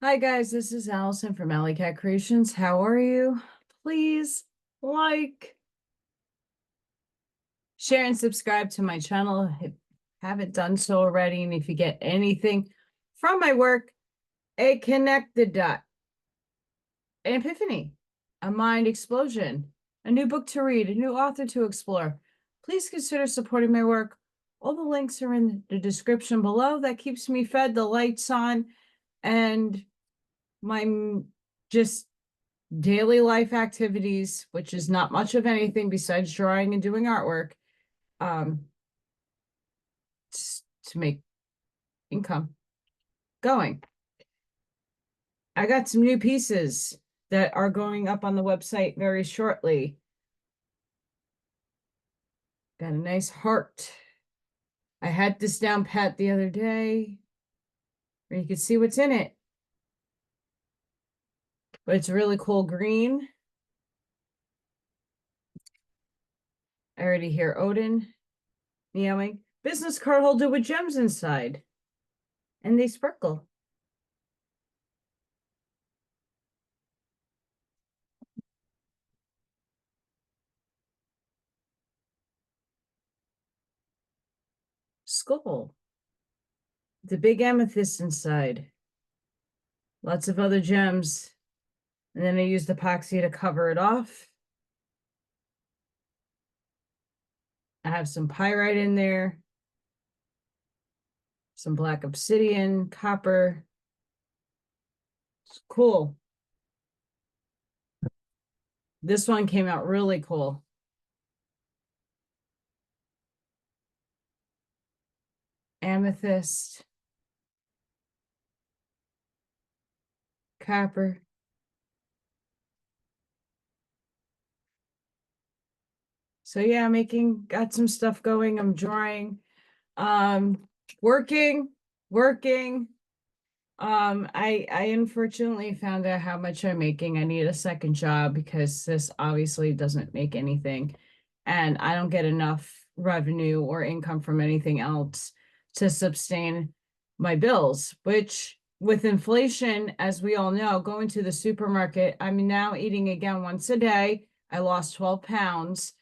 Hi guys, this is Allison from Allykatkreations. How are you? Please like, share, and subscribe to my channel if you haven't done so already. And if you get anything from my work, a connect the dot, an epiphany, a mind explosion, a new book to read, a new author to explore, please consider supporting my work. All the links are in the description below. That keeps me fed, the lights on, and my just daily life activities, which is not much of anything besides drawing and doing artwork, just to make income going. I got some new pieces that are going up on the website very shortly. Got a nice heart. I had this down pat the other day where you could see what's in it. But it's a really cool green. I already hear Odin meowing. Business card holder with gems inside. And they sparkle. Skull. The big amethyst inside. Lots of other gems. And then I used epoxy to cover it off. I have some pyrite in there. Some black obsidian, copper. It's cool. This one came out really cool. Amethyst. Copper. So yeah, got some stuff going. I'm drawing, working. I unfortunately found out how much I'm making. I need a second job because this obviously doesn't make anything. And I don't get enough revenue or income from anything else to sustain my bills, which with inflation, as we all know, going to the supermarket, I'm now eating again once a day. I lost 12 pounds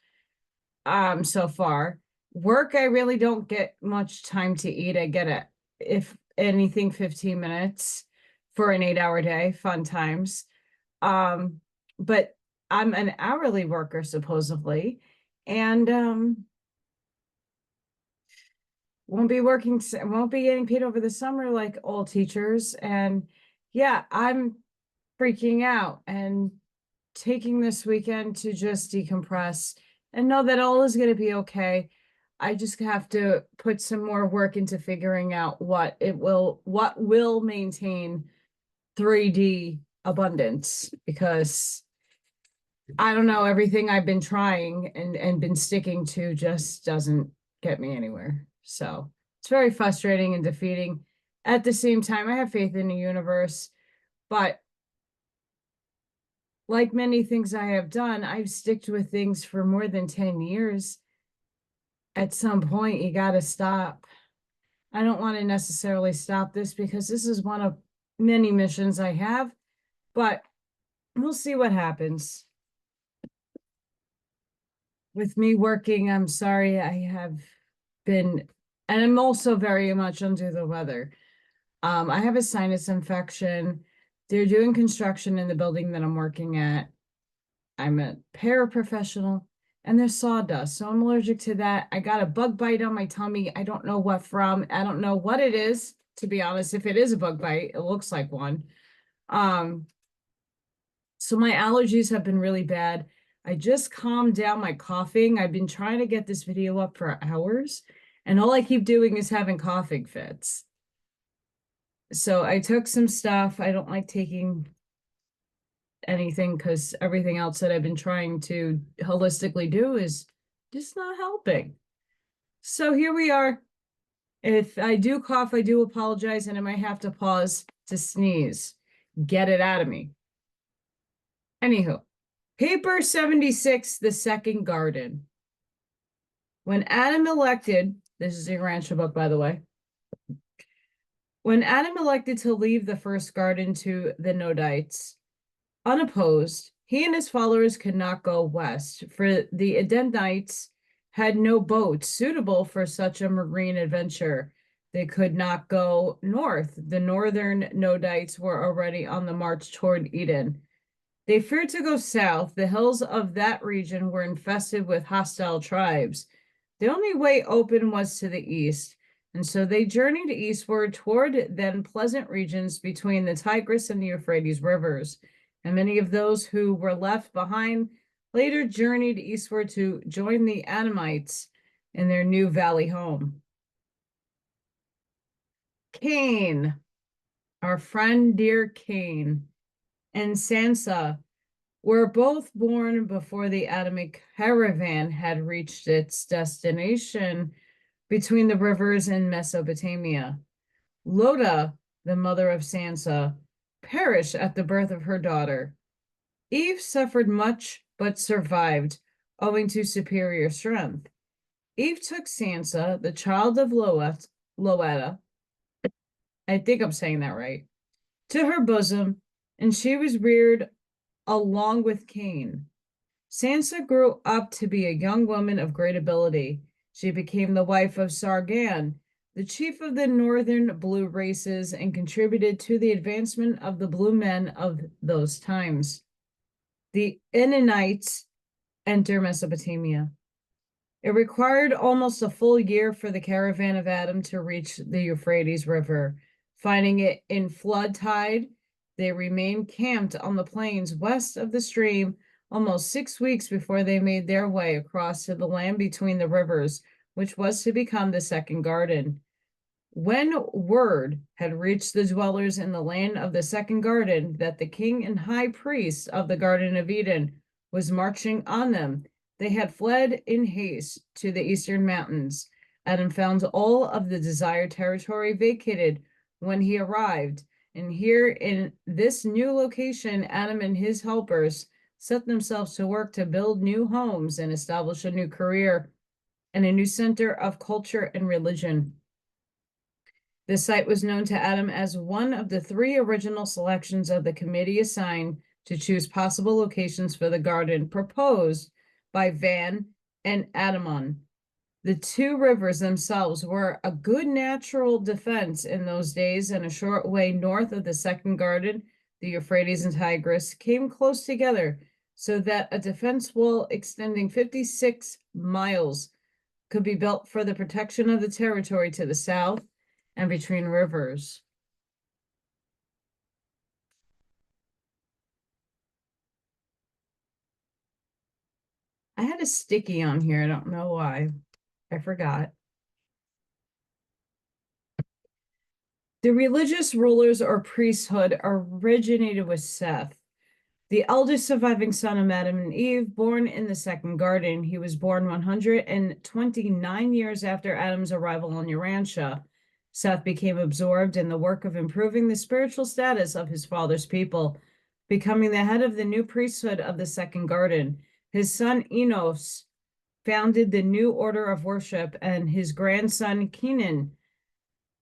so far. Work, I really don't get much time to eat. I get it, if anything, 15 minutes for an 8-hour day, fun times. But I'm an hourly worker supposedly, and won't be getting paid over the summer like all teachers. And yeah, I'm freaking out and taking this weekend to just decompress and know that all is going to be okay. I just have to put some more work into figuring out what will maintain 3D abundance, because I don't know, everything I've been trying and been sticking to just doesn't get me anywhere. So it's very frustrating and defeating. At the same time, I have faith in the universe, but like many things I have done, I've sticked with things for more than 10 years. At some point, you got to stop. I don't want to necessarily stop this because this is one of many missions I have, but we'll see what happens. With me working, I'm sorry, I have been, and I'm also very much under the weather. I have a sinus infection. They're doing construction in the building that I'm working at. I'm a paraprofessional, and there's sawdust, so I'm allergic to that. I got a bug bite on my tummy. I don't know what from. I don't know what it is, to be honest. If it is a bug bite, it looks like one. So my allergies have been really bad. I just calmed down my coughing. I've been trying to get this video up for hours, and all I keep doing is having coughing fits. So I took some stuff. I don't like taking anything because everything else that I've been trying to holistically do is just not helping. So here we are. If I do cough, I do apologize, and I might have to pause to sneeze. Get it out of me. Anywho, paper 76, The Second Garden. When Adam elected, this is a Urantia book, by the way. When Adam elected to leave the first garden to the Nodites, unopposed, he and his followers could not go west, for the Edenites had no boats suitable for such a marine adventure. They could not go north. The northern Nodites were already on the march toward Eden. They feared to go south. The hills of that region were infested with hostile tribes. The only way open was to the east, and so they journeyed eastward toward then pleasant regions between the Tigris and the Euphrates rivers. And many of those who were left behind later journeyed eastward to join the Adamites in their new valley home. Cain, our friend dear Cain, and Sansa were both born before the Adamic caravan had reached its destination between the rivers in Mesopotamia. Loda, the mother of Sansa, perished at the birth of her daughter. Eve suffered much but survived, owing to superior strength. Eve took Sansa, the child of Loetta, I think I'm saying that right, to her bosom, and she was reared along with Cain. Sansa grew up to be a young woman of great ability. She became the wife of Sargon, the chief of the northern blue races, and contributed to the advancement of the blue men of those times. The Enanites enter Mesopotamia. It required almost a full year for the caravan of Adam to reach the Euphrates River. Finding it in flood tide, they remained camped on the plains west of the stream almost 6 weeks before they made their way across to the land between the rivers, which was to become the second garden. When word had reached the dwellers in the land of the second garden that the king and high priest of the Garden of Eden was marching on them, they had fled in haste to the eastern mountains. Adam found all of the desired territory vacated when he arrived, and here in this new location, Adam and his helpers set themselves to work to build new homes and establish a new career and a new center of culture and religion. The site was known to Adam as one of the 3 original selections of the committee assigned to choose possible locations for the garden proposed by Van and Adamon. The 2 rivers themselves were a good natural defense in those days, and a short way north of the second garden, the Euphrates and Tigris came close together so that a defense wall extending 56 miles could be built for the protection of the territory to the south and between rivers. I had a sticky on here. I don't know why. I forgot. The religious rulers or priesthood originated with Seth, the eldest surviving son of Adam and Eve, born in the second garden. He was born 129 years after Adam's arrival on Urantia. Seth became absorbed in the work of improving the spiritual status of his father's people, becoming the head of the new priesthood of the second garden. His son Enos founded the new order of worship, and his grandson Kenan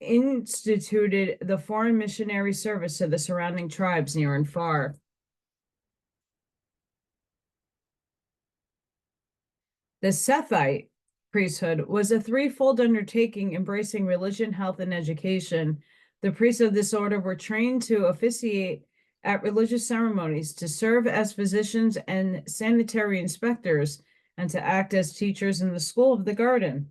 instituted the foreign missionary service to the surrounding tribes near and far. The Sethite priesthood was a 3-fold undertaking embracing religion, health, and education. The priests of this order were trained to officiate at religious ceremonies, to serve as physicians and sanitary inspectors, and to act as teachers in the school of the garden.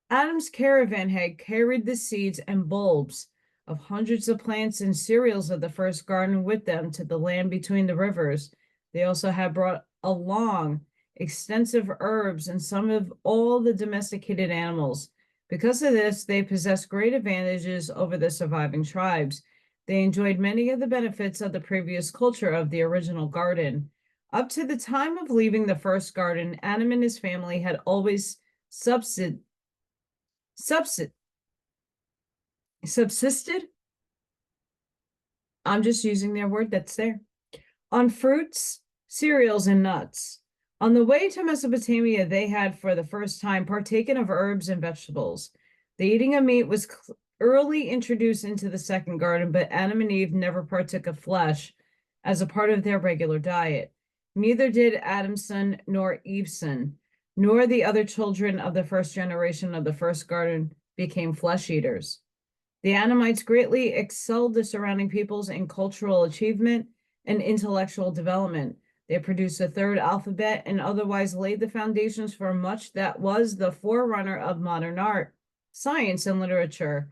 Adam's caravan had carried the seeds and bulbs of hundreds of plants and cereals of the first garden with them to the land between the rivers. They also had brought along extensive herbs and some of all the domesticated animals. Because of this, they possessed great advantages over the surviving tribes. They enjoyed many of the benefits of the previous culture of the original garden. Up to the time of leaving the first garden, Adam and his family had always subsisted. I'm just using their word that's there. On fruits, cereals, and nuts. On the way to Mesopotamia, they had for the first time partaken of herbs and vegetables. The eating of meat was early introduced into the second garden, but Adam and Eve never partook of flesh as a part of their regular diet. Neither did Adam's son nor Eve's son, nor the other children of the first generation of the first garden became flesh eaters. The Adamites greatly excelled the surrounding peoples in cultural achievement and intellectual development. They produced a third alphabet and otherwise laid the foundations for much that was the forerunner of modern art, science, and literature.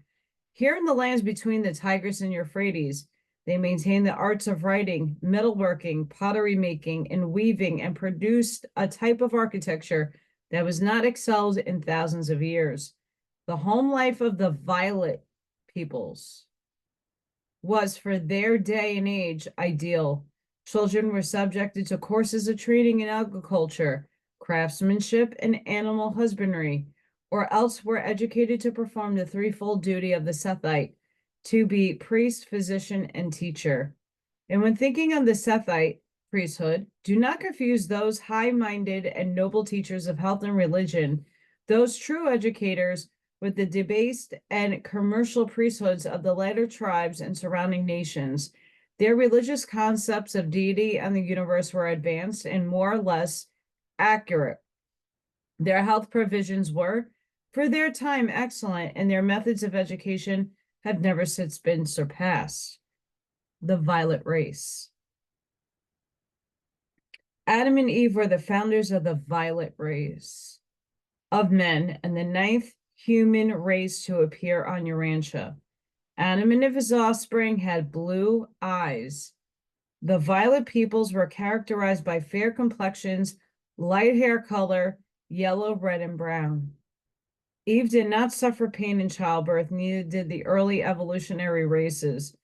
Here in the lands between the Tigris and Euphrates, they maintained the arts of writing, metalworking, pottery making, and weaving, and produced a type of architecture that was not excelled in thousands of years. The home life of the violet peoples was, for their day and age, ideal. Children were subjected to courses of training in agriculture, craftsmanship, and animal husbandry, or else were educated to perform the threefold duty of the Sethite, to be priest, physician, and teacher. And when thinking of the Sethite priesthood, do not confuse those high-minded and noble teachers of health and religion, those true educators, with the debased and commercial priesthoods of the latter tribes and surrounding nations. Their religious concepts of deity and the universe were advanced and more or less accurate. Their health provisions were, for their time, excellent, and their methods of education have never since been surpassed. The violet race. Adam and Eve were the founders of the violet race of men and the ninth human race to appear on Urantia. Adam and his offspring had blue eyes. The violet peoples were characterized by fair complexions, light hair color, yellow, red, and brown. Eve did not suffer pain in childbirth, neither did the early evolutionary races.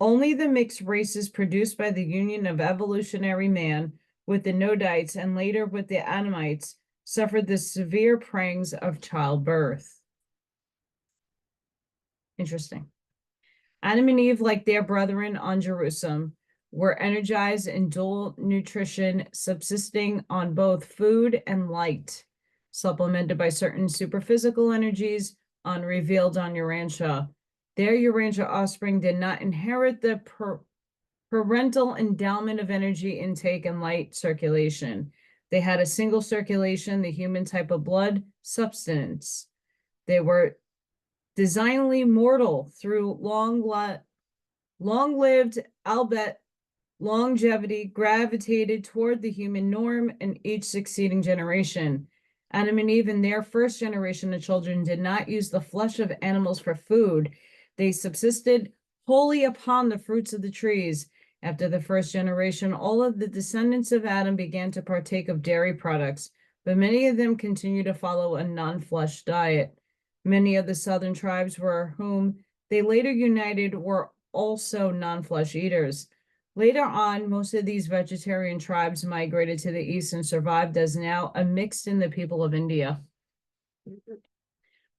Only the mixed races produced by the union of evolutionary man with the Nodites and later with the Adamites suffered the severe pangs of childbirth. Interesting. Adam and Eve, like their brethren on Jerusalem, were energized in dual nutrition, subsisting on both food and light, supplemented by certain superphysical energies unrevealed on Urantia. Their Urantia offspring did not inherit the parental endowment of energy intake and light circulation. They had a single circulation, the human type of blood substance. They were designedly mortal through long-lived, albeit longevity, gravitated toward the human norm in each succeeding generation. Adam and Eve in their first generation of children did not use the flesh of animals for food. They subsisted wholly upon the fruits of the trees. After the first generation, all of the descendants of Adam began to partake of dairy products, but many of them continued to follow a non-flesh diet. Many of the southern tribes whom they later united were also non-flesh eaters. Later on, most of these vegetarian tribes migrated to the east and survived as now a mixed in the people of India.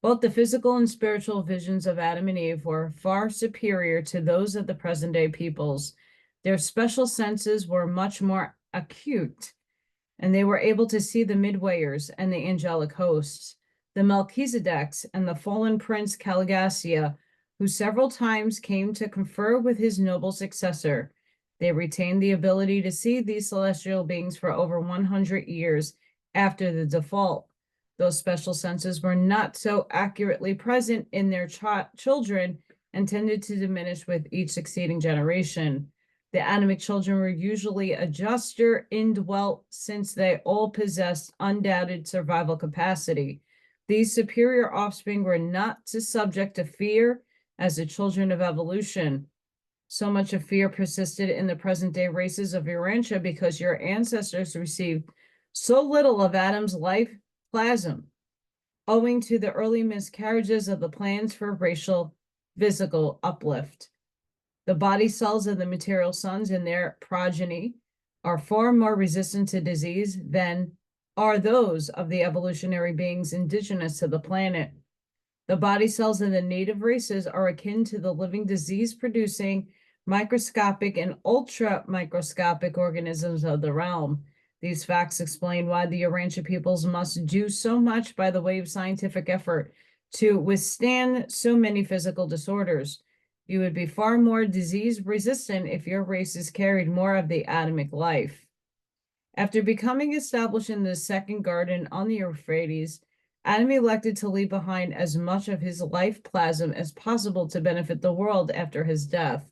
Both the physical and spiritual visions of Adam and Eve were far superior to those of the present-day peoples. Their special senses were much more acute, and they were able to see the midwayers and the angelic hosts, the Melchizedeks and the fallen prince Caligassia, who several times came to confer with his noble successor. They retained the ability to see these celestial beings for over 100 years after the default. Those special senses were not so accurately present in their children and tended to diminish with each succeeding generation. The Adamic children were usually a juster indwelt, since they all possessed undoubted survival capacity. These superior offspring were not subject to fear as the children of evolution. So much of fear persisted in the present-day races of Urantia because your ancestors received so little of Adam's life plasm, owing to the early miscarriages of the plans for racial physical uplift. The body cells of the material sons and their progeny are far more resistant to disease than are those of the evolutionary beings indigenous to the planet. The body cells of the native races are akin to the living disease-producing microscopic and ultra-microscopic organisms of the realm. These facts explain why the Urantia peoples must do so much by the way of scientific effort to withstand so many physical disorders. You would be far more disease resistant if your races carried more of the Adamic life. After becoming established in the second garden on the Euphrates, Adam elected to leave behind as much of his life plasm as possible to benefit the world after his death.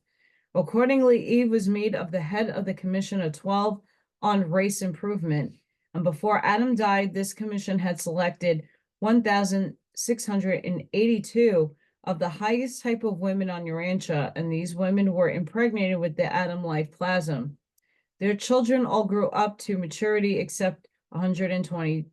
Accordingly, Eve was made of the head of the Commission of 12 on Race Improvement, and before Adam died, this commission had selected 1,682 of the highest type of women on Urantia, and these women were impregnated with the Adam life plasm. Their children all grew up to maturity except 112,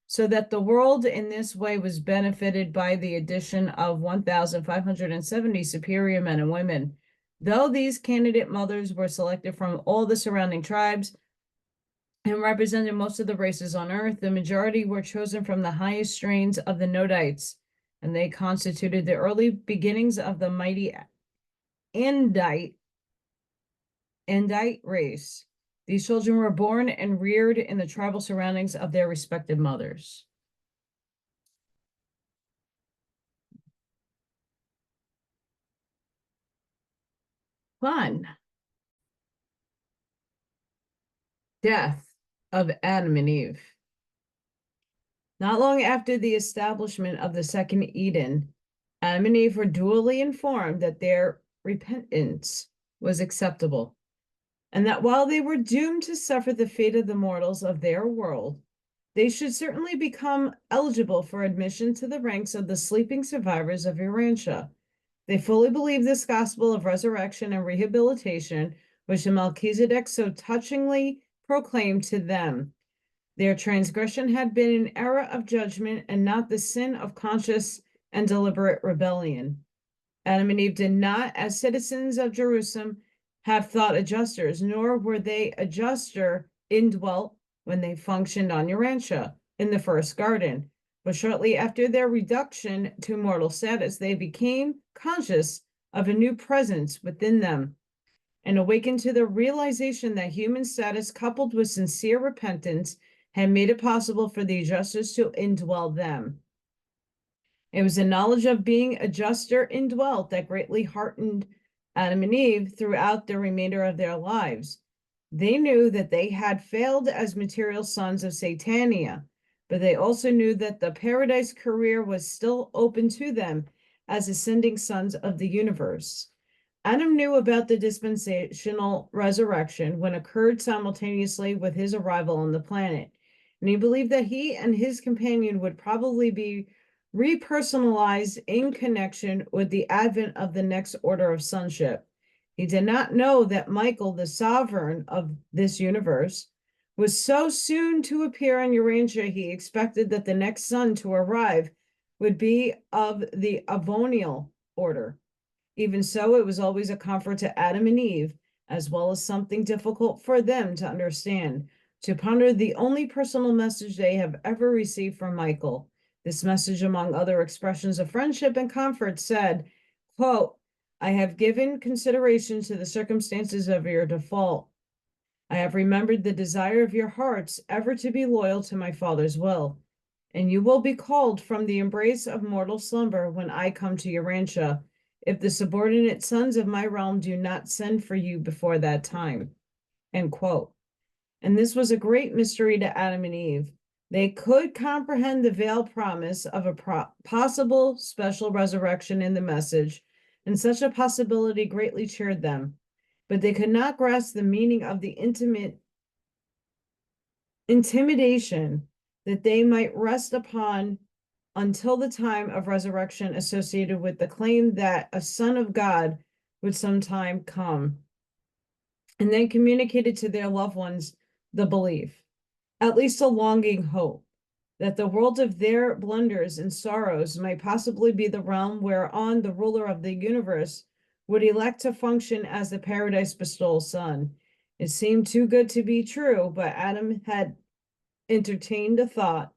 so that the world in this way was benefited by the addition of 1,570 superior men and women. Though these candidate mothers were selected from all the surrounding tribes and represented most of the races on Earth, the majority were chosen from the highest strains of the Nodites, and they constituted the early beginnings of the mighty Andite race. These children were born and reared in the tribal surroundings of their respective mothers. Fun. Death of Adam and Eve. Not long after the establishment of the second Eden, Adam and Eve were duly informed that their repentance was acceptable, and that while they were doomed to suffer the fate of the mortals of their world, they should certainly become eligible for admission to the ranks of the sleeping survivors of Urantia. They fully believed this gospel of resurrection and rehabilitation, which the Melchizedek so touchingly proclaimed to them. Their transgression had been an error of judgment and not the sin of conscious and deliberate rebellion. Adam and Eve did not, as citizens of Jerusalem, have thought adjusters, nor were they adjuster indwelt when they functioned on Urantia in the first garden. But shortly after their reduction to mortal status, they became conscious of a new presence within them and awakened to the realization that human status coupled with sincere repentance had made it possible for the adjusters to indwell them. It was the knowledge of being adjuster indwelt that greatly heartened Adam and Eve throughout the remainder of their lives. They knew that they had failed as material sons of Satania, but they also knew that the paradise career was still open to them as ascending sons of the universe. Adam knew about the dispensational resurrection when occurred simultaneously with his arrival on the planet, and he believed that he and his companion would probably be repersonalized in connection with the advent of the next order of sonship. He did not know that Michael, the sovereign of this universe, was so soon to appear on Urantia. He expected that the next son to arrive would be of the Avonial order. Even so, it was always a comfort to Adam and Eve, as well as something difficult for them to understand, to ponder the only personal message they have ever received from Michael. This message, among other expressions of friendship and comfort, said, quote, I have given consideration to the circumstances of your default. I have remembered the desire of your hearts ever to be loyal to my Father's will, and you will be called from the embrace of mortal slumber when I come to Urantia, if the subordinate sons of my realm do not send for you before that time. End quote. And this was a great mystery to Adam and Eve. They could comprehend the veiled promise of a possible special resurrection in the message, and such a possibility greatly cheered them. But they could not grasp the meaning of the intimidation that they might rest upon until the time of resurrection associated with the claim that a son of God would sometime come, and then communicated to their loved ones the belief, at least a longing hope, that the world of their blunders and sorrows might possibly be the realm whereon the ruler of the universe would elect to function as the paradise bestowal son. It seemed too good to be true, but Adam had entertained a thought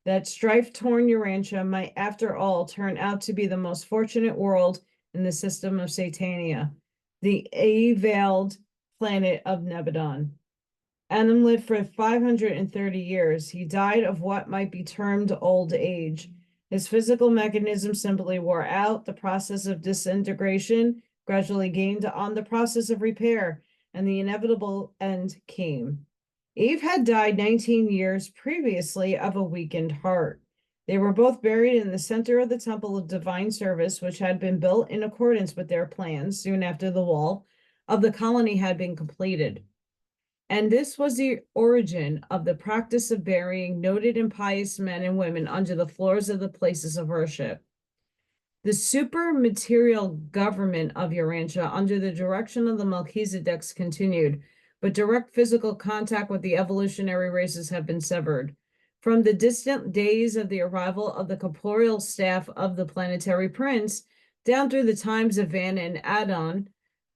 that strife-torn Urantia might after all turn out to be the most fortunate world in the system of Satania, the A-veiled planet of Nebadon. Adam lived for 530 years. He died of what might be termed old age. His physical mechanism simply wore out. The process of disintegration gradually gained on the process of repair, and the inevitable end came. Eve had died 19 years previously of a weakened heart. They were both buried in the center of the Temple of Divine Service, which had been built in accordance with their plans soon after the wall of the colony had been completed. And this was the origin of the practice of burying noted and pious men and women under the floors of the places of worship. The super-material government of Urantia under the direction of the Melchizedeks continued, but direct physical contact with the evolutionary races have been severed. From the distant days of the arrival of the corporeal staff of the planetary prince, down through the times of Van and Adon,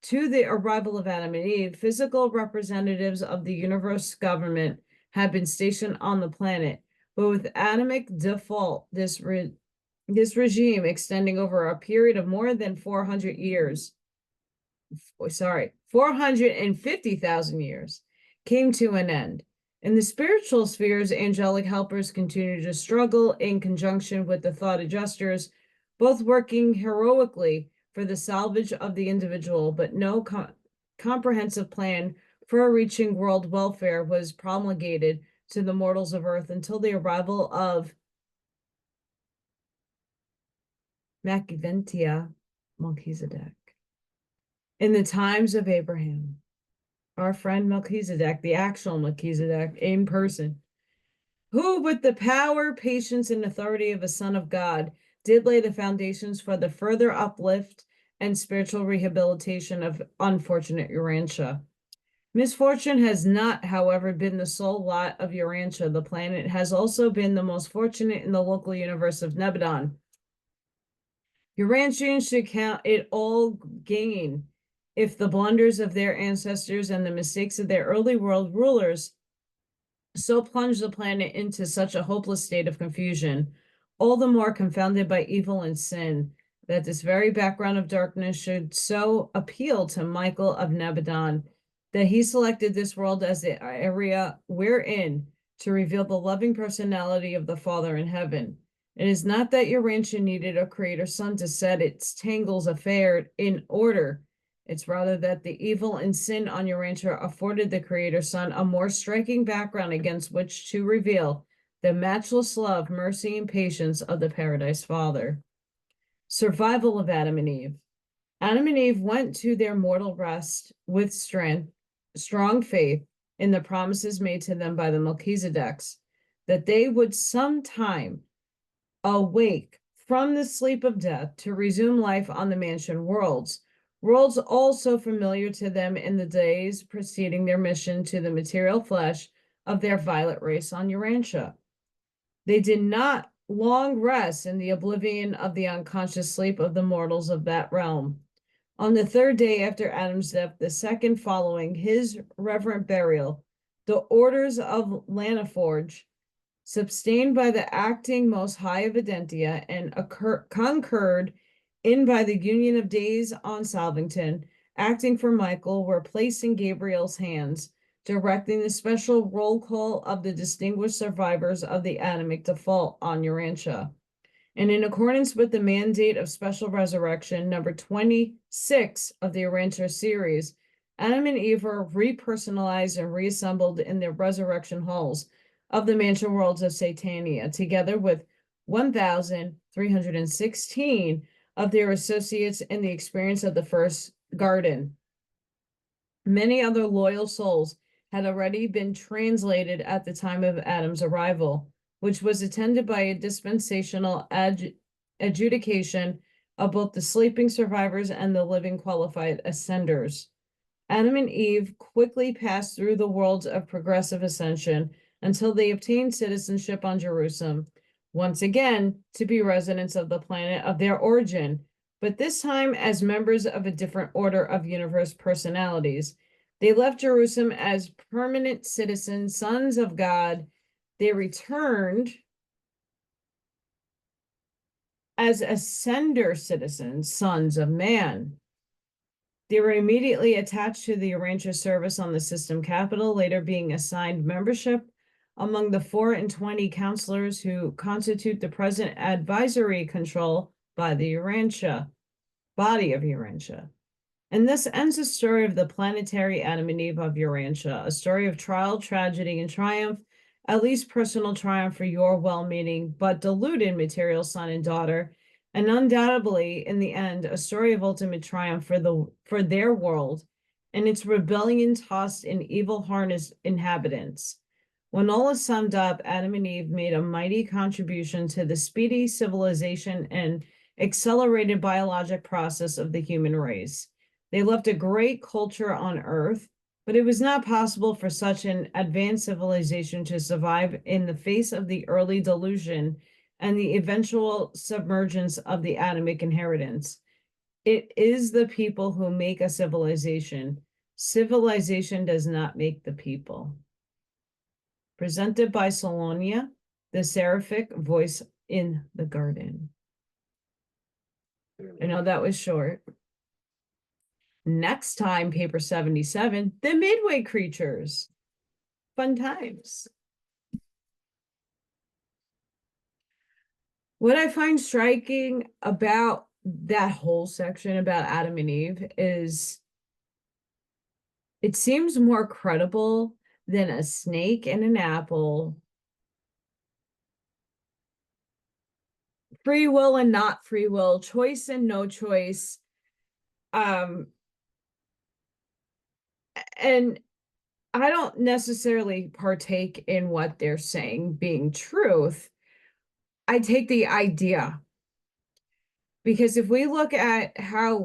to the arrival of Adam and Eve, physical representatives of the universe government have been stationed on the planet, but with Adamic default, this regime extending over a period of more than 400 years, 450,000 years, came to an end. In the spiritual spheres, angelic helpers continue to struggle in conjunction with the thought adjusters, both working heroically for the salvage of the individual, but no comprehensive plan for reaching world welfare was promulgated to the mortals of Earth until the arrival of Melchizedek in the times of Abraham. Our friend Melchizedek, the actual Melchizedek in person, who with the power, patience, and authority of a son of God did lay the foundations for the further uplift and spiritual rehabilitation of unfortunate Urantia. Misfortune has not, however, been the sole lot of Urantia. The planet has also been the most fortunate in the local universe of Nebadon. Urantians should count it all gain if the blunders of their ancestors and the mistakes of their early world rulers so plunged the planet into such a hopeless state of confusion, all the more confounded by evil and sin, that this very background of darkness should so appeal to Michael of Nebadon that he selected this world as the area wherein to reveal the loving personality of the Father in heaven. It is not that Urantia needed a creator son to set its tangles affair in order. It's rather that the evil and sin on Urantia afforded the creator son a more striking background against which to reveal the matchless love, mercy, and patience of the Paradise Father. Survival of Adam and Eve. Adam and Eve went to their mortal rest with strong faith in the promises made to them by the Melchizedeks, that they would sometime awake from the sleep of death to resume life on the mansion worlds also familiar to them in the days preceding their mission to the material flesh of their violet race on Urantia. They did not long rest in the oblivion of the unconscious sleep of the mortals of that realm. On the third day after Adam's death, the second following his reverent burial, the orders of Lanaforge, sustained by the acting most high of Adentia and concurred in by the union of days on Salvington, acting for Michael, were placed in Gabriel's hands, directing the special roll call of the distinguished survivors of the Adamic default on Urantia. And in accordance with the mandate of special resurrection, number 26 of the Urantia series, Adam and Eve were repersonalized and reassembled in the resurrection halls of the mansion worlds of Satania, together with 1,316 of their associates in the experience of the first garden. Many other loyal souls had already been translated at the time of Adam's arrival, which was attended by a dispensational adjudication of both the sleeping survivors and the living qualified ascenders. Adam and Eve quickly passed through the worlds of progressive ascension until they obtained citizenship on Jerusalem, once again to be residents of the planet of their origin, but this time as members of a different order of universe personalities. They left Jerusalem as permanent citizens, sons of God. They returned as ascender citizens, sons of man. They were immediately attached to the Urantia service on the system capital, later being assigned membership among the 4 and 20 counselors who constitute the present advisory control by the Urantia, body of Urantia. And this ends the story of the planetary Adam and Eve of Urantia, a story of trial, tragedy, and triumph, at least personal triumph for your well-meaning but deluded material son and daughter, and undoubtedly, in the end, a story of ultimate triumph for their world and its rebellion-tossed and evil-harnessed inhabitants. When all is summed up, Adam and Eve made a mighty contribution to the speedy civilization and accelerated biologic process of the human race. They left a great culture on Earth, but it was not possible for such an advanced civilization to survive in the face of the early delusion and the eventual submergence of the Adamic inheritance. It is the people who make a civilization. Civilization does not make the people. Presented by Solonia, the seraphic voice in the garden. I know that was short. Next time, paper 77, the Midway creatures. Fun times. What I find striking about that whole section about Adam and Eve is it seems more credible than a snake and an apple, free will and not free will, choice and no choice. And I don't necessarily partake in what they're saying being truth. I take the idea. Because if we look at how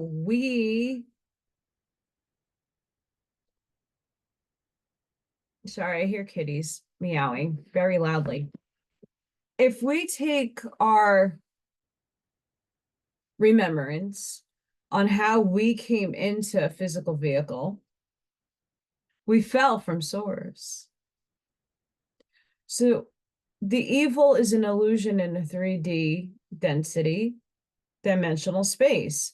sorry, I hear kitties meowing very loudly. If we take our remembrance on how we came into a physical vehicle, we fell from source. So the evil is an illusion in a 3D density, dimensional space.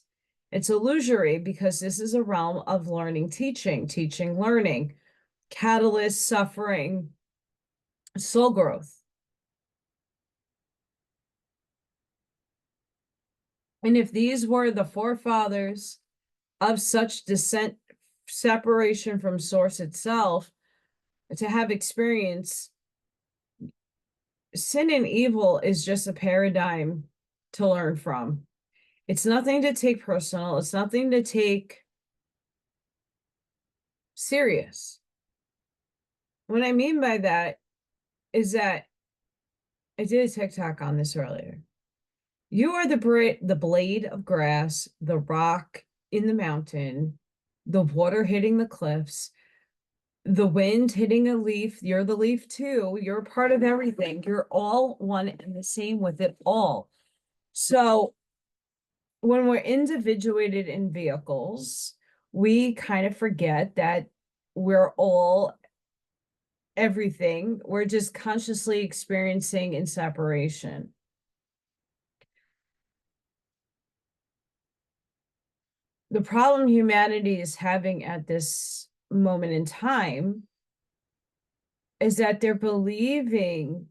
It's illusory because this is a realm of learning, teaching, learning, catalyst, suffering, soul growth. And if these were the forefathers of such descent, separation from source itself, to have experience, sin and evil is just a paradigm to learn from. It's nothing to take personal. It's nothing to take serious. What I mean by that is that I did a TikTok on this earlier. You are the blade of grass, the rock in the mountain, the water hitting the cliffs, the wind hitting a leaf. You're the leaf too. You're a part of everything. You're all one and the same with it all. So when we're individuated in vehicles, we kind of forget that we're all everything. We're just consciously experiencing in separation. The problem humanity is having at this moment in time is that they're believing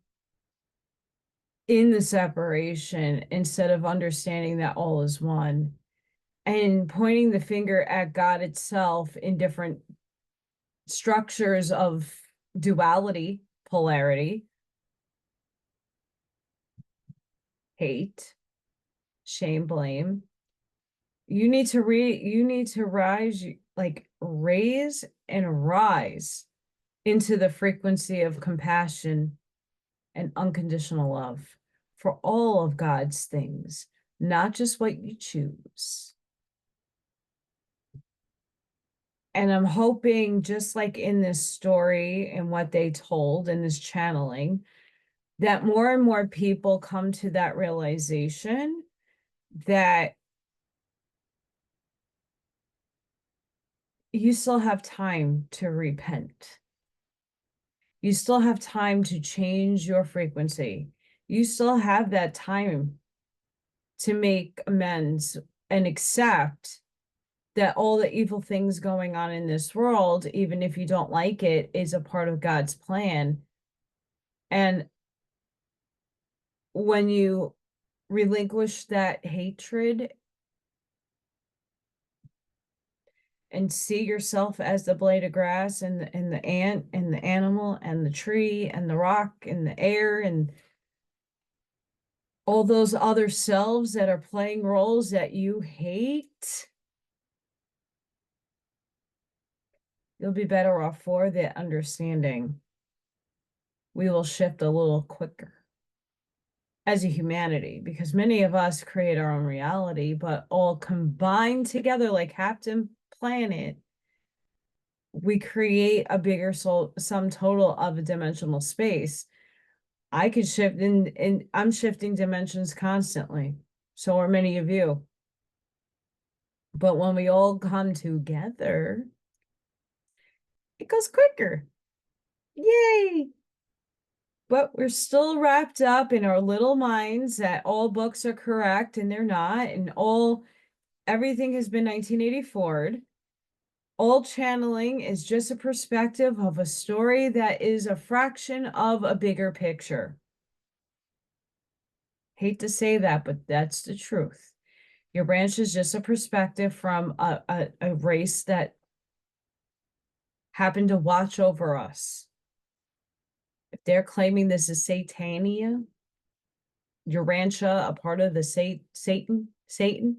in the separation instead of understanding that all is one, and pointing the finger at God itself in different structures of duality, polarity, hate, shame, blame. You need to rise, like raise and rise into the frequency of compassion and unconditional love for all of God's things, not just what you choose. And I'm hoping, just like in this story and what they told in this channeling, that more and more people come to that realization that you still have time to repent. You still have time to change your frequency. You still have that time to make amends and accept that all the evil things going on in this world, even if you don't like it, is a part of God's plan. And when you relinquish that hatred and see yourself as the blade of grass and the ant and the animal and the tree and the rock and the air and all those other selves that are playing roles that you hate, you'll be better off for the understanding. We will shift a little quicker as a humanity, because many of us create our own reality, but all combined together like Captain Planet, we create a bigger sum total of a dimensional space. I could shift and I'm shifting dimensions constantly. So are many of you. But when we all come together, it goes quicker. Yay! But we're still wrapped up in our little minds that all books are correct and they're not, and everything has been 1984'd. All channeling is just a perspective of a story that is a fraction of a bigger picture. Hate to say that, but that's the truth. Your branch is just a perspective from a race that happened to watch over us. If they're claiming this is Satania, Urantia, a part of the Satan,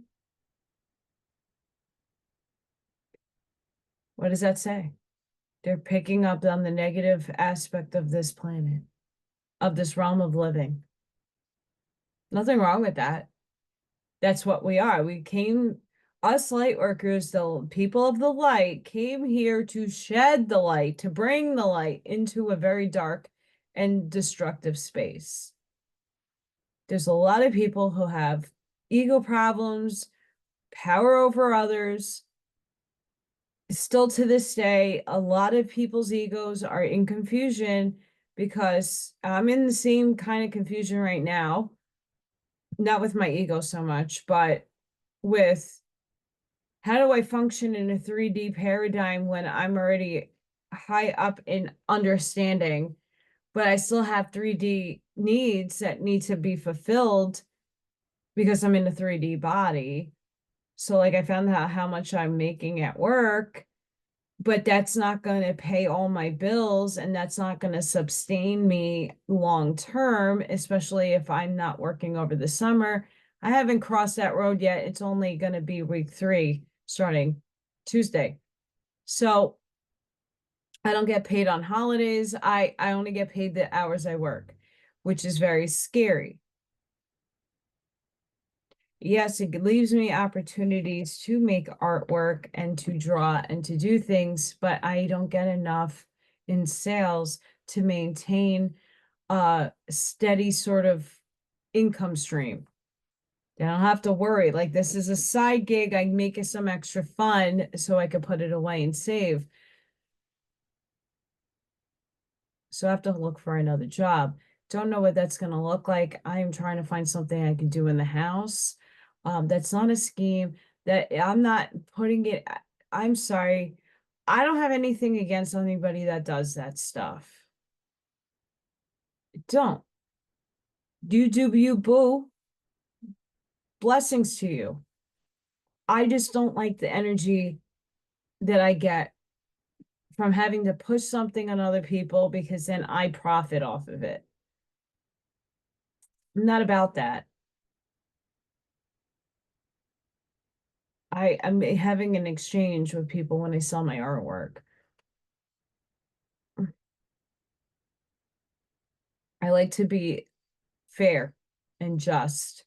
what does that say? They're picking up on the negative aspect of this planet, of this realm of living. Nothing wrong with that. That's what we are. Us light workers, the people of the light, came here to shed the light, to bring the light into a very dark and destructive space. There's a lot of people who have ego problems, power over others. Still to this day, a lot of people's egos are in confusion, because I'm in the same kind of confusion right now. Not with my ego so much, but with how do I function in a 3D paradigm when I'm already high up in understanding, but I still have 3D needs that need to be fulfilled because I'm in a 3D body. So like I found out how much I'm making at work, but that's not going to pay all my bills, and that's not going to sustain me long term, especially if I'm not working over the summer. I haven't crossed that road yet. It's only going to be week 3 starting Tuesday. So I don't get paid on holidays. I only get paid the hours I work, which is very scary. Yes, it leaves me opportunities to make artwork and to draw and to do things, but I don't get enough in sales to maintain a steady sort of income stream. I don't have to worry. Like, this is a side gig. I make it some extra fun so I can put it away and save. So I have to look for another job. Don't know what that's going to look like. I am trying to find something I can do in the house. That's not a scheme. That I'm not putting it. I'm sorry. I don't have anything against anybody that does that stuff. Don't. You do you, boo. Blessings to you. I just don't like the energy that I get from having to push something on other people because then I profit off of it. I'm not about that. I'm having an exchange with people when I sell my artwork. I like to be fair and just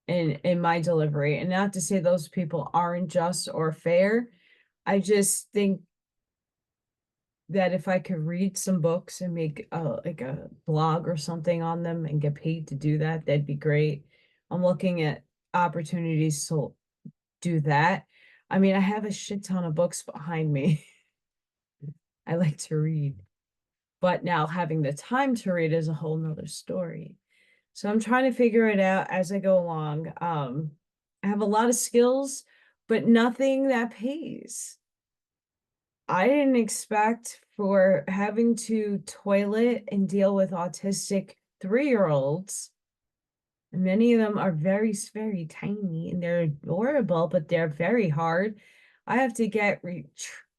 in my delivery, and not to say those people aren't just or fair. I just think that if I could read some books and make like a blog or something on them and get paid to do that, that'd be great. I'm looking at opportunities to do that. I mean, I have a shit ton of books behind me. I like to read, but now having the time to read is a whole nother story. So I'm trying to figure it out as I go along. I have a lot of skills, but nothing that pays. I didn't expect for having to toilet and deal with autistic 3-year-olds. Many of them are very, very tiny and they're adorable, but they're very hard. I have to get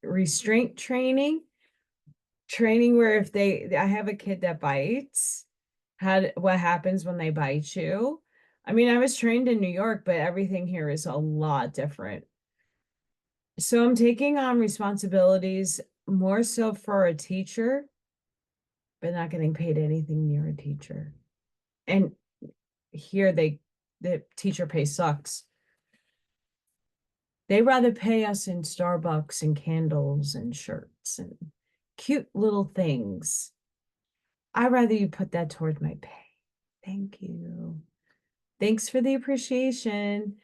restraint training where if I have a kid that bites, what happens when they bite you. I mean, I was trained in New York, but everything here is a lot different. So I'm taking on responsibilities more so for a teacher, but not getting paid anything near a teacher. And here the teacher pay sucks. They rather pay us in Starbucks and candles and shirts and cute little things. I'd rather you put that toward my pay. Thank you. Thanks for the appreciation,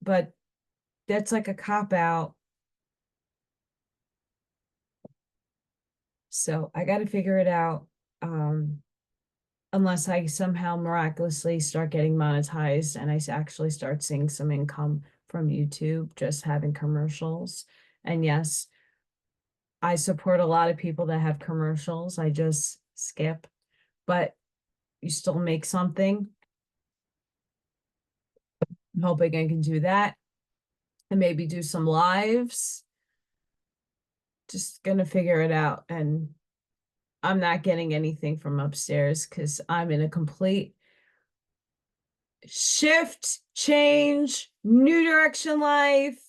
but that's like a cop out. So I got to figure it out. Unless I somehow miraculously start getting monetized and I actually start seeing some income from YouTube, just having commercials. And yes, I support a lot of people that have commercials. I just skip, but you still make something. I'm hoping I can do that and maybe do some lives. Just gonna figure it out. And I'm not getting anything from upstairs because I'm in a complete shift, change, new direction life,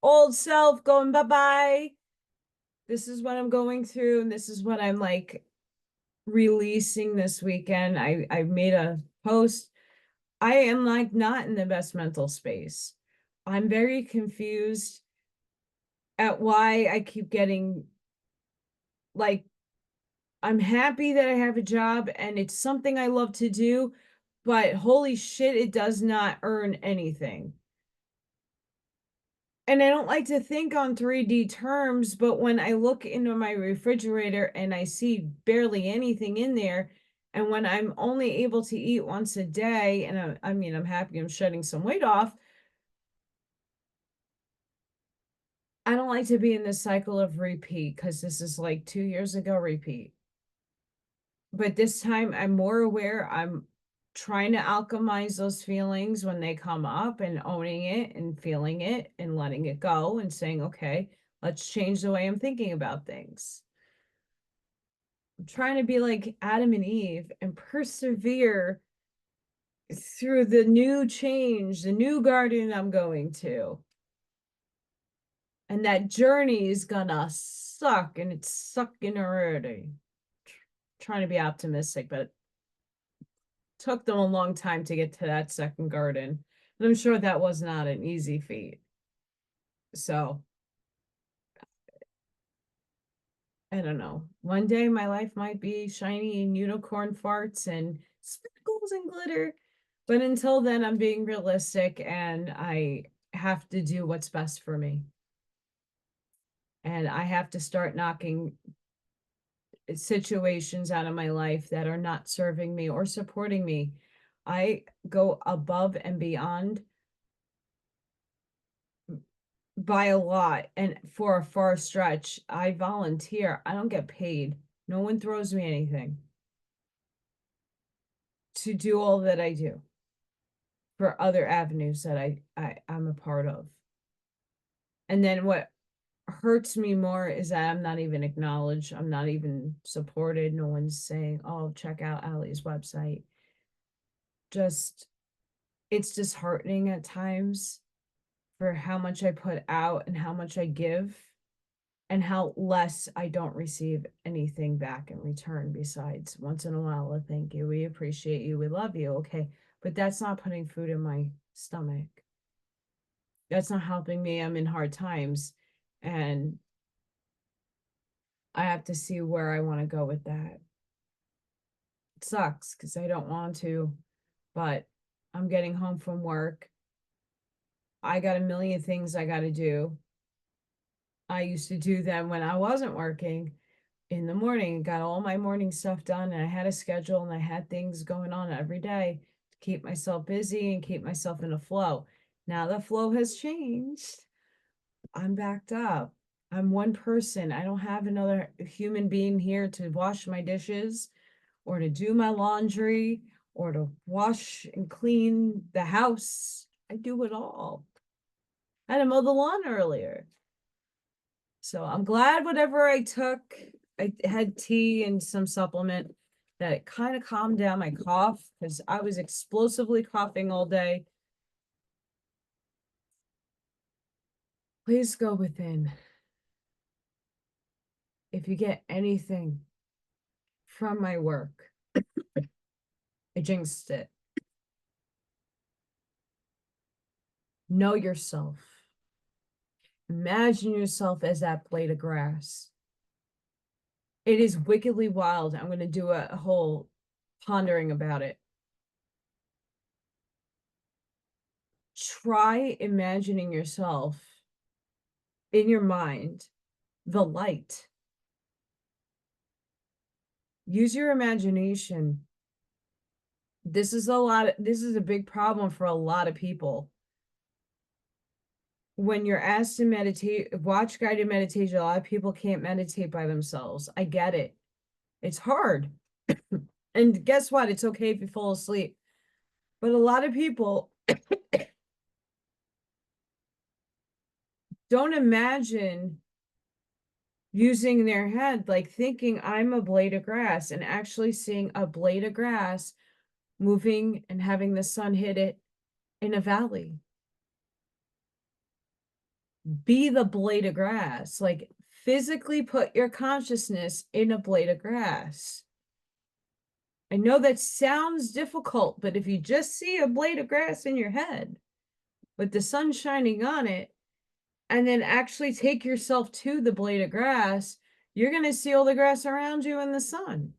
old self going bye-bye. This is what I'm going through, and this is what I'm like releasing this weekend. I made a post. I am like not in the best mental space. I'm very confused at why I keep getting like I'm happy that I have a job and it's something I love to do, but holy shit, it does not earn anything. And I don't like to think on 3D terms, but when I look into my refrigerator and I see barely anything in there, and when I'm only able to eat once a day, and I mean, I'm happy I'm shedding some weight off, I don't like to be in this cycle of repeat because this is like 2 years ago repeat. But this time I'm more aware. I'm trying to alchemize those feelings when they come up and owning it and feeling it and letting it go and saying, okay, let's change the way I'm thinking about things. I'm trying to be like Adam and Eve and persevere through the new change, the new garden I'm going to. And that journey is gonna suck, and it's sucking already. Trying to be optimistic, but took them a long time to get to that second garden. And I'm sure that was not an easy feat. So I don't know. One day my life might be shiny and unicorn farts and sparkles and glitter. But until then, I'm being realistic and I have to do what's best for me. And I have to start knocking situations out of my life that are not serving me or supporting me. I go above and beyond by a lot and for a far stretch. I volunteer. I don't get paid. No one throws me anything to do all that I do for other avenues that I'm a part of. And then what hurts me more is that I'm not even acknowledged. I'm not even supported. No one's saying, oh, check out Ally's website. Just, it's disheartening at times for how much I put out and how much I give and how less I don't receive anything back in return besides once in a while a thank you. We appreciate you. We love you. Okay. But that's not putting food in my stomach. That's not helping me. I'm in hard times. And I have to see where I want to go with that. It sucks because I don't want to, but I'm getting home from work. I got a million things I got to do. I used to do them when I wasn't working in the morning, got all my morning stuff done, and I had a schedule and I had things going on every day to keep myself busy and keep myself in a flow. Now the flow has changed. I'm backed up. I'm one person. I don't have another human being here to wash my dishes or to do my laundry or to wash and clean the house. I do it all. I had to mow the lawn earlier. So I'm glad whatever I took, I had tea and some supplement that it kind of calmed down my cough because I was explosively coughing all day. Please go within. If you get anything from my work, I jinxed it. Know yourself. Imagine yourself as that blade of grass. It is wickedly wild. I'm going to do a whole pondering about it. Try imagining yourself in your mind, the light. Use your imagination. This is a big problem for a lot of people. When you're asked to meditate, watch guided meditation, a lot of people can't meditate by themselves. I get it. It's hard. And guess what? It's okay if you fall asleep. But a lot of people don't imagine using their head, like thinking I'm a blade of grass and actually seeing a blade of grass moving and having the sun hit it in a valley. Be the blade of grass, like physically put your consciousness in a blade of grass. I know that sounds difficult, but if you just see a blade of grass in your head with the sun shining on it, and then actually take yourself to the blade of grass, you're going to see all the grass around you in the sun.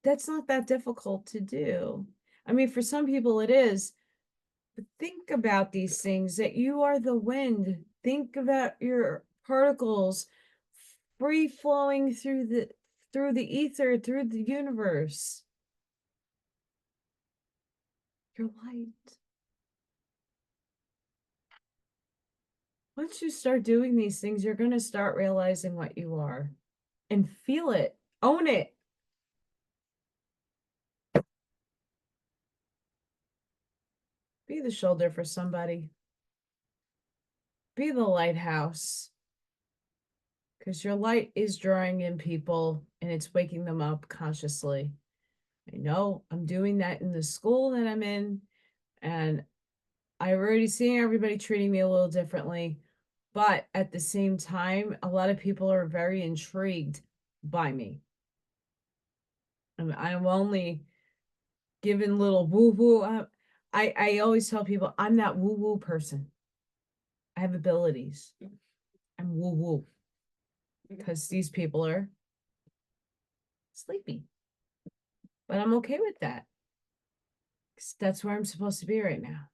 That's not that difficult to do. I mean, for some people it is, but think about these things that you are the wind. Think about your particles free flowing through the ether, through the universe. Your light. Once you start doing these things, you're going to start realizing what you are and feel it. Own it. Be the shoulder for somebody. Be the lighthouse. Because your light is drawing in people and it's waking them up consciously. I know I'm doing that in the school that I'm in, and I'm already seeing everybody treating me a little differently. But at the same time, a lot of people are very intrigued by me. And I'm only given little woo-woo. I always tell people I'm that woo-woo person. I have abilities. I'm woo-woo. Because these people are sleepy. But I'm okay with that. 'Cause that's where I'm supposed to be right now.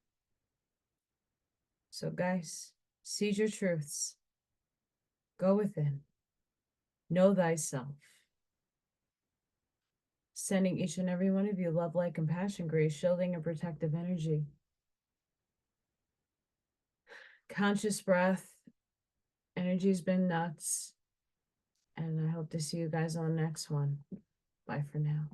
So guys, seize your truths. Go within. Know thyself. Sending each and every one of you love, light, compassion, grace, shielding, and protective energy. Conscious breath. Energy's been nuts. And I hope to see you guys on the next one. Bye for now.